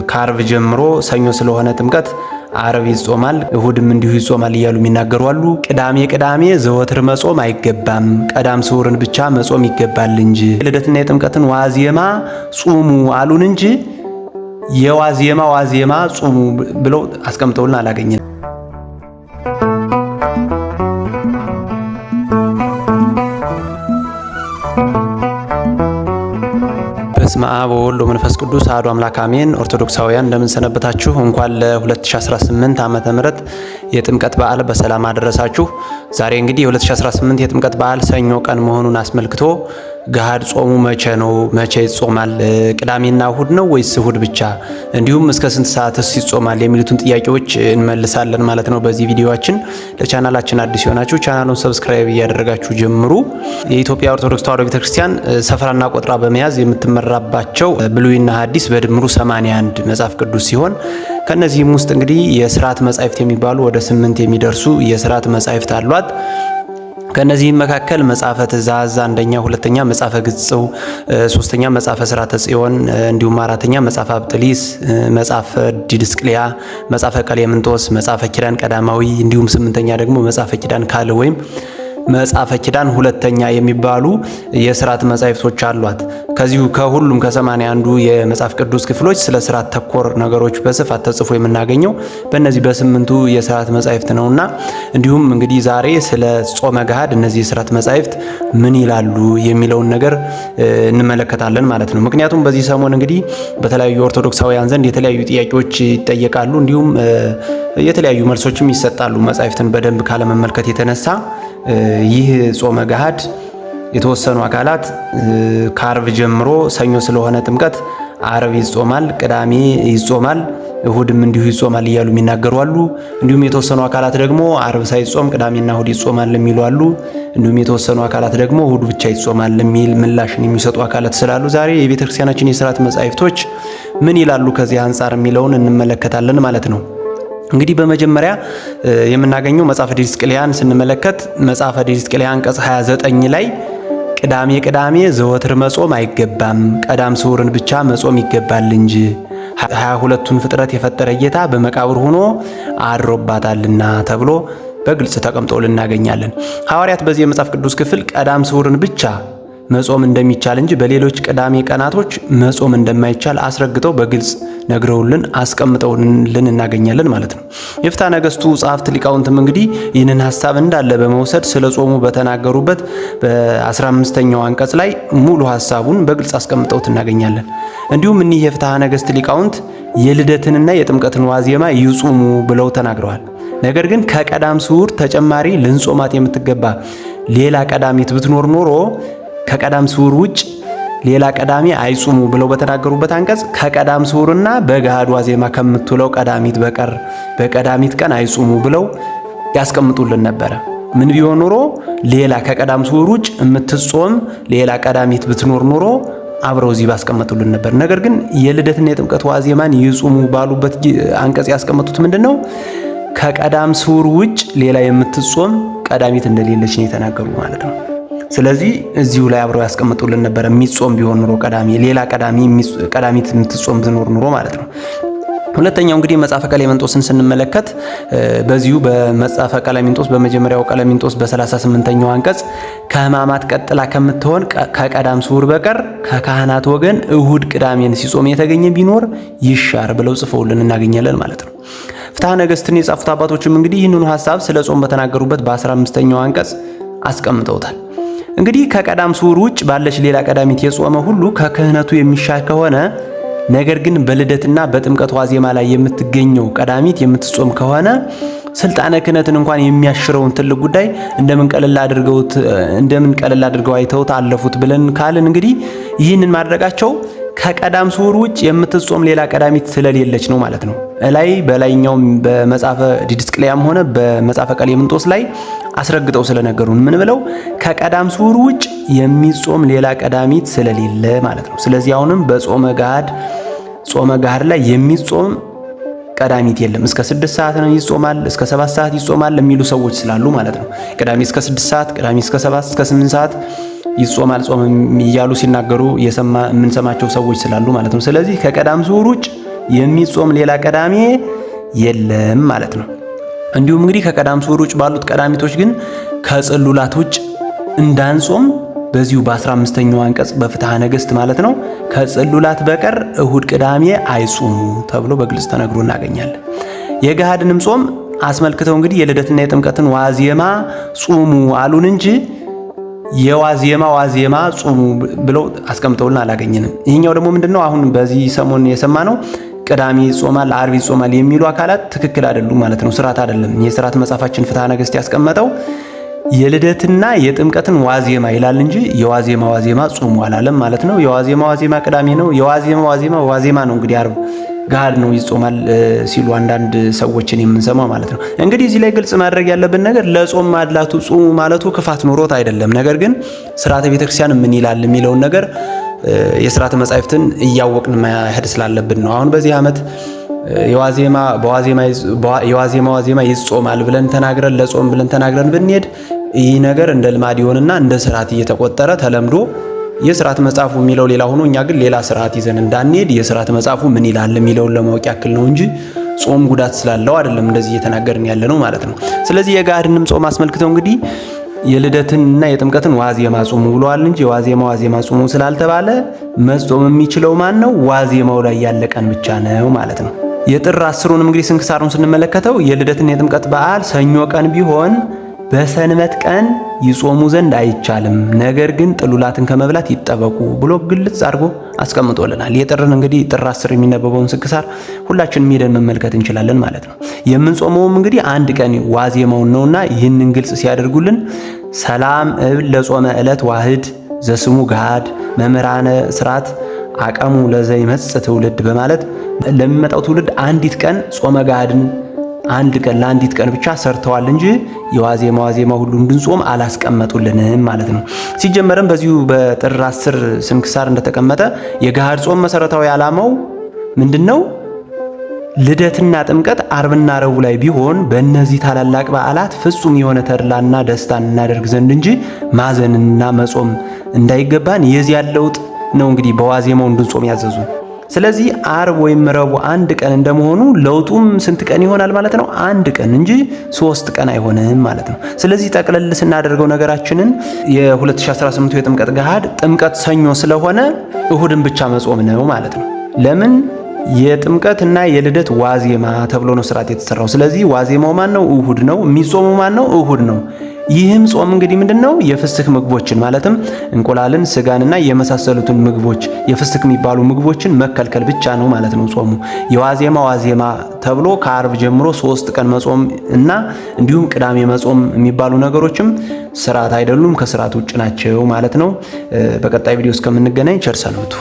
ከአርብ ጀምሮ ሰኞ ስለሆነ ጥምቀት አርብ ይጾማል፣ እሁድም እንዲሁ ይጾማል እያሉ የሚናገሩ አሉ። ቅዳሜ ዘወትር መጾም አይገባም፣ ቀዳም ስዑርን ብቻ መጾም ይገባል እንጂ ልደትና የጥምቀትን ዋዜማ ጹሙ አሉን እንጂ ዋዜማ ጹሙ ብለው አስቀምጠውልን አላገኘንም። በስመ አብ ወወልድ ወመንፈስ ቅዱስ አሐዱ አምላክ አሜን። ኦርቶዶክሳውያን እንደምን ሰነበታችሁ? እንኳን ለ2018 ዓመተ ምህረት የጥምቀት በዓል በሰላም አደረሳችሁ። ዛሬ እንግዲህ የ2018 የጥምቀት በዓል ሰኞ ቀን መሆኑን አስመልክቶ ገሃድ ጾሙ መቼ ነው? መቼ ይጾማል? ቅዳሜና እሁድ ነው ወይስ እሁድ ብቻ? እንዲሁም እስከ ስንት ሰዓትስ ይጾማል? የሚሉትን ጥያቄዎች እንመልሳለን ማለት ነው በዚህ ቪዲዮአችን። ለቻናላችን አዲስ የሆናችሁ ቻናሉን ሰብስክራይብ እያደረጋችሁ ጀምሩ። የኢትዮጵያ ኦርቶዶክስ ተዋሕዶ ቤተክርስቲያን ሰፈራና ቆጥራ በመያዝ የምትመራባቸው ብሉይና ሐዲስ በድምሩ 81 መጽሐፍ ቅዱስ ሲሆን ከነዚህም ውስጥ እንግዲህ የሥርዓት መጻሕፍት የሚባሉ ወደ 8 የሚደርሱ የሥርዓት መጻሕፍት አሏት። ከነዚህም መካከል መጽሐፈ ትእዛዝ አንደኛ፣ ሁለተኛ መጽሐፈ ግጽው፣ ሶስተኛ መጽሐፈ ሥርዓተ ጽዮን፣ እንዲሁም አራተኛ መጽሐፈ አብጥሊስ፣ መጽሐፈ ዲድስቅልያ፣ መጽሐፈ ቀሌምንጦስ፣ መጽሐፈ ኪዳን ቀዳማዊ እንዲሁም ስምንተኛ ደግሞ መጽሐፈ ኪዳን ካልዕ ወይም መጽሐፈ ኪዳን ሁለተኛ የሚባሉ የሥርዓት መጻሕፍቶች አሏት። ከዚሁ ከሁሉም ከ81ዱ የመጽሐፍ ቅዱስ ክፍሎች ስለ ሥርዓት ተኮር ነገሮች በስፋት ተጽፎ የምናገኘው በእነዚህ በ8ቱ የሥርዓት መጻሕፍት ነውና እንዲሁም እንግዲህ ዛሬ ስለ ጾመ ገሃድ እነዚህ የሥርዓት መጻሕፍት ምን ይላሉ የሚለውን ነገር እንመለከታለን ማለት ነው። ምክንያቱም በዚህ ሰሞን እንግዲህ በተለያዩ ኦርቶዶክሳውያን ዘንድ የተለያዩ ጥያቄዎች ይጠየቃሉ፣ እንዲሁም የተለያዩ መልሶችም ይሰጣሉ። መጻሕፍትን በደንብ ካለመመልከት የተነሳ ይህ ጾመ ገሃድ የተወሰኑ አካላት ከአርብ ጀምሮ ሰኞ ስለሆነ ጥምቀት አርብ ይጾማል፣ ቅዳሜ ይጾማል፣ እሁድም እንዲሁ ይጾማል እያሉ የሚናገሩ አሉ። እንዲሁም የተወሰኑ አካላት ደግሞ አርብ ሳይጾም ቅዳሜና እሁድ ይጾማል የሚሉ አሉ። እንዲሁም የተወሰኑ አካላት ደግሞ እሁድ ብቻ ይጾማል የሚል ምላሽን የሚሰጡ አካላት ስላሉ ዛሬ የቤተክርስቲያናችን የሥርዓት መጻሕፍቶች ምን ይላሉ ከዚህ አንጻር የሚለውን እንመለከታለን ማለት ነው። እንግዲህ በመጀመሪያ የምናገኘው መጽሐፈ ዲድስቅልያን ስንመለከት መጽሐፈ ዲድስቅልያ አንቀጽ 29 ላይ ቅዳሜ ዘወትር መጾም አይገባም፣ ቀዳም ስዑርን ብቻ መጾም ይገባል እንጂ 22ቱን ፍጥረት የፈጠረ ጌታ በመቃብር ሆኖ አድሮባታልና ተብሎ በግልጽ ተቀምጦ ልናገኛለን። ሐዋርያት በዚህ የመጽሐፍ ቅዱስ ክፍል ቀዳም ስዑርን ብቻ መጾም እንደሚቻል እንጂ በሌሎች ቅዳሜ ቀናቶች መጾም እንደማይቻል አስረግጠው በግልጽ ነግረውልን አስቀምጠውልን እናገኛለን ማለት ነው። የፍትሐ ነገሥቱ ጸሐፍት ሊቃውንትም እንግዲህ ይህንን ሐሳብ እንዳለ በመውሰድ ስለ ጾሙ በተናገሩበት በ15ኛው አንቀጽ ላይ ሙሉ ሐሳቡን በግልጽ አስቀምጠውት እናገኛለን። እንዲሁም እኒህ የፍትሐ ነገሥት ሊቃውንት የልደትንና የጥምቀትን ዋዜማ ይጹሙ ብለው ተናግረዋል። ነገር ግን ከቀዳም ስዑር ተጨማሪ ልንጾማት የምትገባ ሌላ ቀዳሚት ብትኖር ኖሮ ከቀዳም ስዑር ውጭ ሌላ ቀዳሚ አይጹሙ ብለው በተናገሩበት አንቀጽ ከቀዳም ስዑርና በገሃድ ዋዜማ ከምትውለው ቀዳሚት በቀር በቀዳሚት ቀን አይጹሙ ብለው ያስቀምጡልን ነበረ። ምን ቢሆን ኖሮ ሌላ ከቀዳም ስዑር ውጭ የምትጾም ሌላ ቀዳሚት ብትኖር ኖሮ አብረው እዚህ ባስቀምጡልን ነበር። ነገር ግን የልደትና የጥምቀት ዋዜማን ይጹሙ ባሉበት አንቀጽ ያስቀምጡት ምንድነው? ከቀዳም ስዑር ውጭ ሌላ የምትጾም ቀዳሚት እንደሌለች ነው የተናገሩ ማለት ነው። ስለዚህ እዚሁ ላይ አብረው ያስቀምጡልን ነበር። የሚጾም ቢሆን ኑሮ ሌላ ቀዳሚት የምትጾም ትኖር ኑሮ ማለት ነው። ሁለተኛው እንግዲህ መጽሐፈ ቀሌምንጦስን ስንመለከት በዚሁ በመጽሐፈ ቀሌምንጦስ በመጀመሪያው ቀሌምንጦስ በ38ኛው አንቀጽ ከሕማማት ቀጥላ ከምትሆን ከቀዳም ስዑር በቀር ከካህናት ወገን እሁድ ቅዳሜን ሲጾም የተገኘ ቢኖር ይሻር ብለው ጽፈውልን እናገኛለን ማለት ነው። ፍትሐ ነገሥትን የጻፉት አባቶችም እንግዲህ ይህንኑ ሐሳብ ስለ ጾም በተናገሩበት በ15ኛው አንቀጽ አስቀምጠውታል። እንግዲህ ከቀዳም ስዑር ውጭ ባለች ሌላ ቀዳሚት የጾመ ሁሉ ከክህነቱ የሚሻር ከሆነ ነገር ግን በልደትና በጥምቀት ዋዜማ ላይ የምትገኘው ቀዳሚት የምትጾም ከሆነ ስልጣነ ክህነትን እንኳን የሚያሽረውን ትልቅ ጉዳይ እንደምን ቀለል አድርገው አይተውት አለፉት ብለን ካልን እንግዲህ ይህንን ማድረጋቸው ከቀዳም ስዑር ውጭ የምትጾም ሌላ ቀዳሚት ስለሌለች ነው ማለት ነው። በላይኛው በመጽሐፈ ዲድስቅልያም ሆነ በመጽሐፈ ቀሌምንጦስ ላይ አስረግጠው ስለነገሩን ምን ብለው ከቀዳም ስዑር ውጭ የሚጾም ሌላ ቀዳሚት ስለሌለ ማለት ነው። ስለዚህ አሁንም በጾመ ገሃድ ላይ የሚጾም ቀዳሚት የለም። እስከ 6 ሰዓት ነው ይጾማል፣ እስከ 7 ሰዓት ይጾማል የሚሉ ሰዎች ስላሉ ማለት ነው። ቅዳሜ እስከ 6 ሰዓት፣ ቅዳሜ እስከ 7 እስከ 8 ሰዓት ይጾማል ጾም እያሉ ሲናገሩ የምንሰማቸው ሰዎች ስላሉ ማለት ነው። ስለዚህ ከቀዳም ስዑር ውጭ የሚጾም ሌላ ቀዳሜ የለም ማለት ነው። እንዲሁም እንግዲህ ከቀዳም ስዑር ውጭ ባሉት ቀዳሚቶች ግን ከጽሉላት ውጭ እንዳንጾም በዚሁ በ15ኛው አንቀጽ በፍትሐ ነገሥት ማለት ነው ከጽሉላት በቀር እሁድ ቅዳሜ አይጾሙ ተብሎ በግልጽ ተነግሮ እናገኛለን። የገሃድንም ጾም አስመልክተው እንግዲህ የልደትና የጥምቀትን ዋዜማ ጾሙ አሉን እንጂ ዋዜማ ጾሙ ብለው አስቀምጠውልን አላገኘንም። ይሄኛው ደግሞ ምንድነው አሁን በዚህ ሰሞን የሰማነው ቅዳሜ ይጾማል፣ ዓርብ ይጾማል የሚሉ አካላት ትክክል አይደሉም ማለት ነው። ስርዓት አይደለም። የስርዓት መጽሐፋችን ፍትሐ ነገሥት ያስቀመጠው የልደትና የጥምቀትን ዋዜማ ይላል እንጂ የዋዜማ ጾሙ አላለም ማለት ነው። የዋዜማ ቅዳሜ ነው። ዋዜማ ነው እንግዲህ ዓርብ ገሃድ ነው ይጾማል ሲሉ አንዳንድ ሰዎችን የምንሰማው ማለት ነው። እንግዲህ እዚህ ላይ ግልጽ ማድረግ ያለብን ነገር ለጾም ማድላቱ ጾሙ ማለቱ ክፋት ኖሮት አይደለም። ነገር ግን ስርዓተ ቤተክርስቲያን ምን ይላል የሚለውን ነገር የስርዓተ መጻሕፍትን እያወቅን መሄድ ስላለብን ነው። አሁን በዚህ ዓመት ዋዜማ ይጾማል ብለን ተናግረን ለጾም ብለን ተናግረን ብንሄድ ይህ ነገር እንደ ልማድ ይሆንና እንደ ስርዓት እየተቆጠረ ተለምዶ የስርዓት መጽሐፉ የሚለው ሌላ ሆኖ እኛ ግን ሌላ ስርዓት ይዘን እንዳንሄድ የስርዓት መጽሐፉ ምን ይላል የሚለውን ለማወቅ ያክል ነው እንጂ ጾም ጉዳት ስላለው አይደለም እንደዚህ እየተናገርን ያለ ነው ማለት ነው። ስለዚህ የገሃድንም ጾም አስመልክተው እንግዲህ የልደትንና የጥምቀትን ዋዜማ ጾሙ ብለዋል እንጂ ዋዜማ ጾሙ ስላልተባለ መጾም የሚችለው ማን ነው? ዋዜማው ላይ ያለ ቀን ብቻ ነው ማለት ነው። የጥር 10ሩንም እንግዲህ ስንክሳሩን ስንመለከተው የልደትና የጥምቀት በዓል ሰኞ ቀን ቢሆን በሰንበት ቀን ይጾሙ ዘንድ አይቻልም፣ ነገር ግን ጥሉላትን ከመብላት ይጠበቁ ብሎ ግልጽ አድርጎ አስቀምጦልናል። የጥርን እንግዲህ ጥር 10 የሚነበበውን ስንክሳር ሁላችንም ሄደን መመልከት እንችላለን ማለት ነው። የምንጾመውም እንግዲህ አንድ ቀን ዋዜማውን ነውና ይህንን ግልጽ ሲያደርጉልን ሰላም እብል ለጾመ ዕለት ዋህድ ዘስሙ ገሃድ መምህራነ ስርዓት አቀሙ ለዘይመጽእ ትውልድ በማለት ለሚመጣው ትውልድ አንዲት ቀን ጾመ ገሃድን አንድ ቀን ለአንዲት ቀን ብቻ ሰርተዋል እንጂ የዋዜማ ሁሉ እንድንጾም አላስቀመጡልንም ማለት ነው። ሲጀመርም በዚሁ በጥር 10 ስንክሳር እንደተቀመጠ የገሃድ ጾም መሰረታዊ ዓላማው ምንድነው? ልደትና ጥምቀት ዓርብና ረቡዕ ላይ ቢሆን በእነዚህ ታላላቅ በዓላት ፍጹም የሆነ ተድላና ደስታን እናደርግ ዘንድ እንጂ ማዘንና መጾም እንዳይገባን የዚያን ለውጥ ነው እንግዲህ በዋዜማው እንድንጾም ያዘዙ። ስለዚህ ዓርብ ወይም ረቡዕ አንድ ቀን እንደመሆኑ ለውጡም ስንት ቀን ይሆናል ማለት ነው? አንድ ቀን እንጂ 3 ቀን አይሆንም ማለት ነው። ስለዚህ ጠቅለል ስናደርገው ነገራችንን የ2018 የጥምቀት ገሃድ ጥምቀት ሰኞ ስለሆነ እሁድን ብቻ መጾም ነው ማለት ነው። ለምን? የጥምቀትና የልደት ዋዜማ ተብሎ ነው ስርዓት የተሰራው። ስለዚህ ዋዜማው ማን ነው? እሁድ ነው። የሚጾመው ማን ነው? እሁድ ነው። ይህም ጾም እንግዲህ ምንድነው? የፍስክ ምግቦችን ማለትም እንቁላልን፣ ስጋንና የመሳሰሉትን ምግቦች የፍስክ የሚባሉ ምግቦችን መከልከል ብቻ ነው ማለት ነው ጾሙ። ዋዜማ ተብሎ ከዓርብ ጀምሮ 3 ቀን መጾም እና እንዲሁም ቅዳሜ መጾም የሚባሉ ነገሮችም ስርዓት አይደሉም፣ ከስርዓት ውጭ ናቸው ማለት ነው። በቀጣይ ቪዲዮ እስከምንገናኝ ቸር ሰንብቱ።